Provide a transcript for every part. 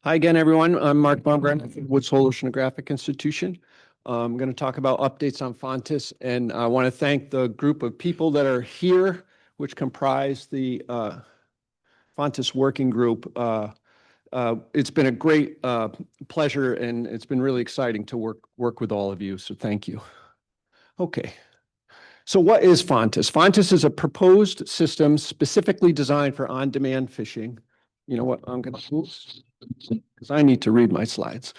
Hi again, everyone. I'm Mark Baumgartner from Woods Hole Oceanographic Institution. I'm going to talk about updates on Fontis, and I want to thank the group of people that are here, which comprise the Fontis Working Group. It's been a great pleasure, and it's been really exciting to work with all of you, so thank you. Okay. So what is Fontis? Fontis is a proposed system specifically designed for on-demand fishing. You know what? I'm going to move because I need to read my slides.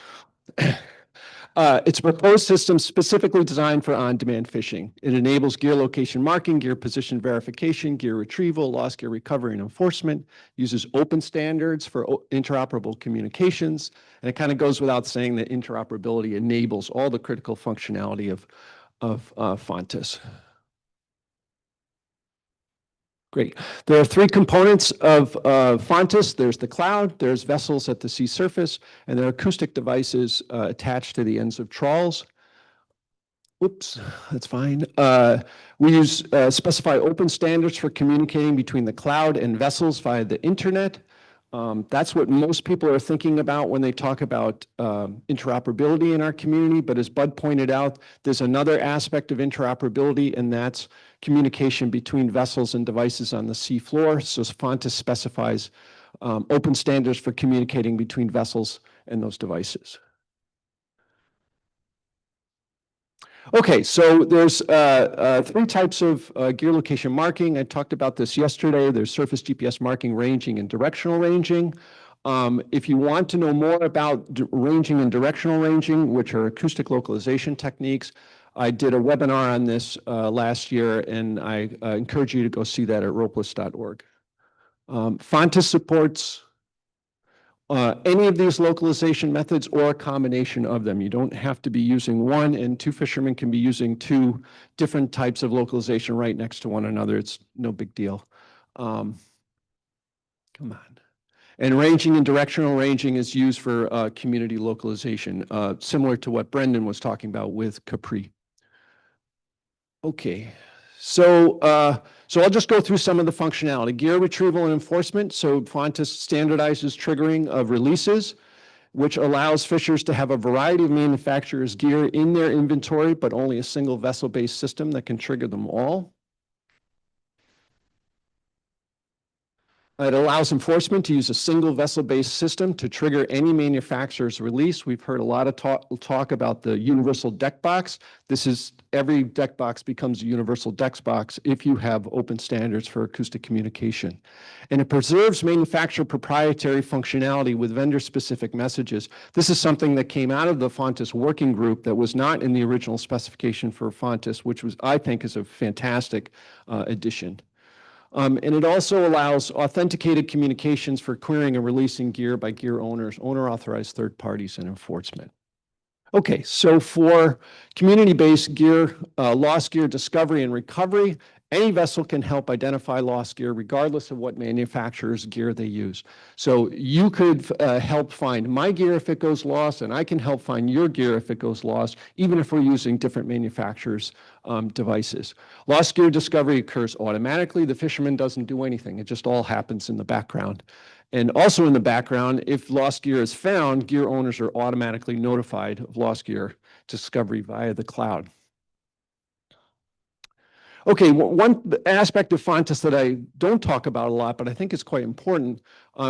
It's a proposed system specifically designed for on-demand fishing. It enables gear location marking, gear position verification, gear retrieval, lost gear recovery and enforcement, uses open standards for interoperable communications, and it kind of goes without saying that interoperability enables all the critical functionality of Fontis. Great. There are three components of Fontis. There's the cloud, there's vessels at the sea surface, and there are acoustic devices attached to the ends of trawls. Oops, that's fine. We use specify open standards for communicating between the cloud and vessels via the internet. That's what most people are thinking about when they talk about interoperability in our community. But as Bud pointed out, there's another aspect of interoperability, and that's communication between vessels and devices on the sea floor. So Fontis specifies open standards for communicating between vessels and those devices. Okay, so there's three types of gear location marking. I talked about this yesterday. There's surface GPS marking, ranging, and directional ranging. If you want to know more about ranging and directional ranging, which are acoustic localization techniques, I did a webinar on this last year, and I encourage you to go see that at ropeless.org. Fontis supports any of these localization methods or a combination of them. You don't have to be using one, and two fishermen can be using two different types of localization right next to one another. It's no big deal. Come on. And ranging and directional ranging is used for community localization, similar to what Brendan was talking about with Capri. Okay, so I'll just go through some of the functionality. Gear retrieval and enforcement. So Fontis standardizes triggering of releases, which allows fishers to have a variety of manufacturers' gear in their inventory, but only a single vessel-based system that can trigger them all. It allows enforcement to use a single vessel-based system to trigger any manufacturer's release. We've heard a lot of talk about the universal deck box. This is every deck box becomes a universal deck box if you have open standards for acoustic communication. And it preserves manufacturer proprietary functionality with vendor-specific messages. This is something that came out of the Fontis working group that was not in the original specification for Fontis, which was, I think, is a fantastic addition. And it also allows authenticated communications for querying and releasing gear by gear owners, owner-authorized third parties, and enforcement. Okay, so for community-based gear, lost gear discovery and recovery, any vessel can help identify lost gear regardless of what manufacturer's gear they use. So you could help find my gear if it goes lost, and I can help find your gear if it goes lost, even if we're using different manufacturers' devices. Lost gear discovery occurs automatically. The fisherman doesn't do anything. It just all happens in the background. And also in the background, if lost gear is found, gear owners are automatically notified of lost gear discovery via the cloud. Okay, one aspect of Fontis that I don't talk about a lot, but I think is quite important,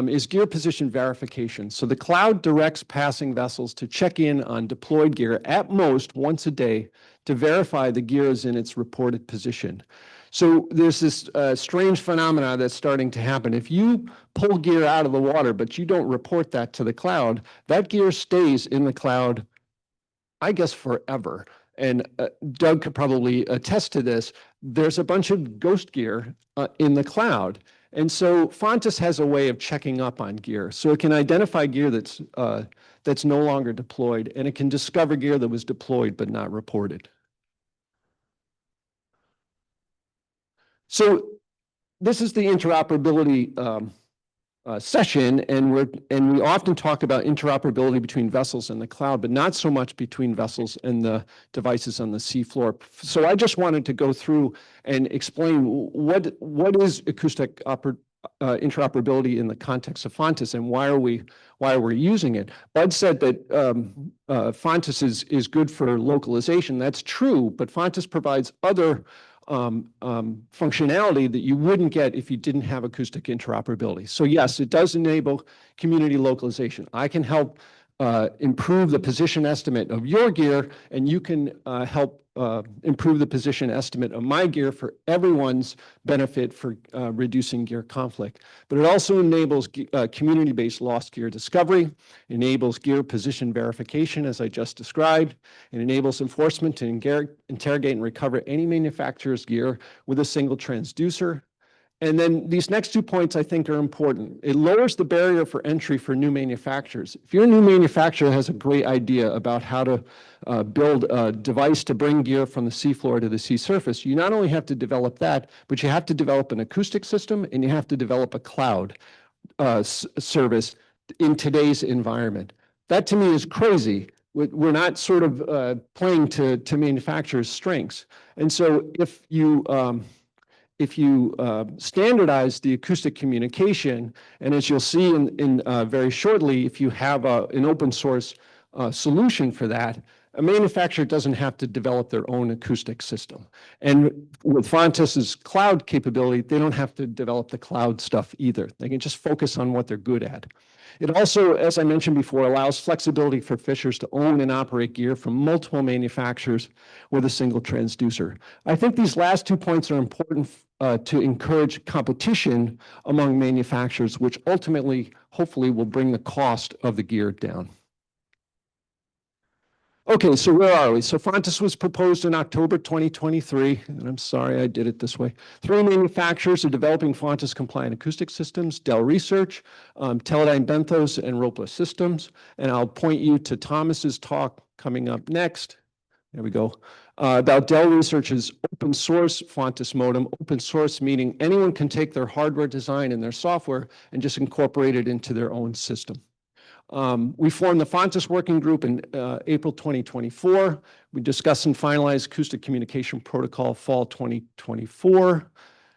is gear position verification. So the cloud directs passing vessels to check in on deployed gear at most once a day to verify the gear is in its reported position. So there's this strange phenomena that's starting to happen. If you pull gear out of the water, but you don't report that to the cloud, that gear stays in the cloud, I guess, forever. And Doug could probably attest to this. There's a bunch of ghost gear in the cloud. And so Fontis has a way of checking up on gear. So it can identify gear that's no longer deployed, and it can discover gear that was deployed but not reported. So this is the interoperability session, and we often talk about interoperability between vessels and the cloud, but not so much between vessels and the devices on the seafloor. So I just wanted to go through and explain what is acoustic interoperability in the context of Fontes and why we're using it. Bud said that Fontes is good for localization. That's true, but Fontes provides other functionality that you wouldn't get if you didn't have acoustic interoperability. So yes, it does enable community localization. I can help improve the position estimate of your gear, and you can help improve the position estimate of my gear for everyone's benefit for reducing gear conflict. But it also enables community-based lost gear discovery, enables gear position verification, as I just described, and enables enforcement to interrogate and recover any manufacturer's gear with a single transducer. And then these next 2 points I think are important. It lowers the barrier for entry for new manufacturers. If you're a new manufacturer that has a great idea about how to build a device to bring gear from the seafloor to the sea surface, you not only have to develop that, but you have to develop an acoustic system and you have to develop a cloud service in today's environment. That to me is crazy. We're not sort of playing to manufacturers' strengths. And so if you standardize the acoustic communication, and as you'll see in very shortly, if you have an open source solution for that, a manufacturer doesn't have to develop their own acoustic system. And with Fontes's cloud capability, they don't have to develop the cloud stuff either. They can just focus on what they're good at. It also, as I mentioned before, allows flexibility for fishers to own and operate gear from multiple manufacturers with a single transducer. I think these last 2 points are important to encourage competition among manufacturers, which ultimately, hopefully, will bring the cost of the gear down. Okay, so where are we? So Fontes was proposed in October 2023, and I'm sorry I did it this way. 3 manufacturers are developing Fontes compliant acoustic systems: Dell Research, Teledyne Benthos, and Ropa Systems. And I'll point you to Thomas's talk coming up next. There we go. About Dell Research's open source Fontes modem. Open source meaning anyone can take their hardware design and their software and just incorporate it into their own system. We formed the Fontes Working Group in April 2024. We discussed and finalized acoustic communication protocol fall 2024.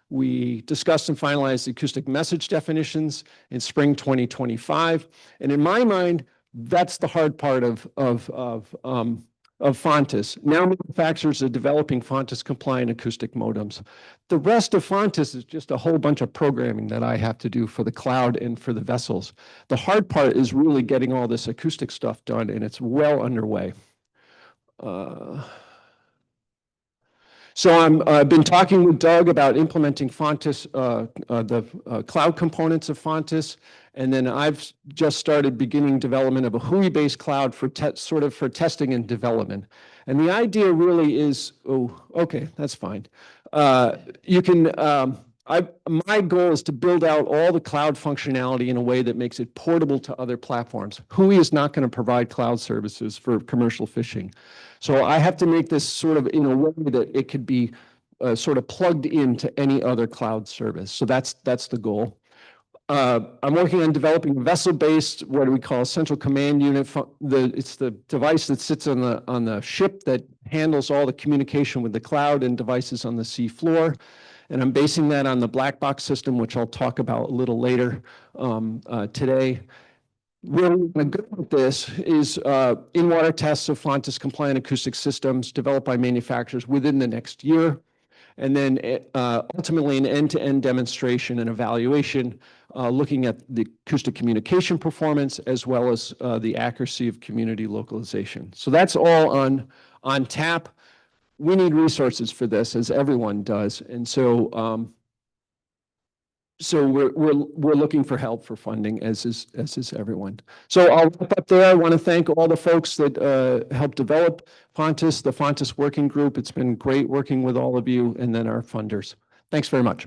We discussed and finalized the acoustic message definitions in spring 2025. And in my mind, that's the hard part of Fontes. Now manufacturers are developing Fontes compliant acoustic modems. The rest of Fontes is just a whole bunch of programming that I have to do for the cloud and for the vessels. The hard part is really getting all this acoustic stuff done, and it's well underway. So I've been talking with Doug about implementing Fontes, the cloud components of Fontes, and then I've just started beginning development of a HUI-based cloud for sort of for testing and development. And the idea really is, oh, okay, that's fine. You can, my goal is to build out all the cloud functionality in a way that makes it portable to other platforms. HUI is not going to provide cloud services for commercial fishing. So I have to make this sort of in a way that it could be sort of plugged into any other cloud service. So that's the goal. I'm working on developing a vessel-based, what do we call, central command unit. It's the device that sits on the ship that handles all the communication with the cloud and devices on the sea floor. And I'm basing that on the black box system, which I'll talk about a little later today. Where we're going to go with this is in-water tests of Fontes compliant acoustic systems developed by manufacturers within the next year. And then ultimately an end-to-end demonstration and evaluation looking at the acoustic communication performance as well as the accuracy of community localization. So that's all on tap. We need resources for this, as everyone does. And so we're looking for help for funding, as is everyone. So I'll wrap up there. I want to thank all the folks that helped develop Fontes, the Fontes Working Group. It's been great working with all of you, and then our funders. Thanks very much.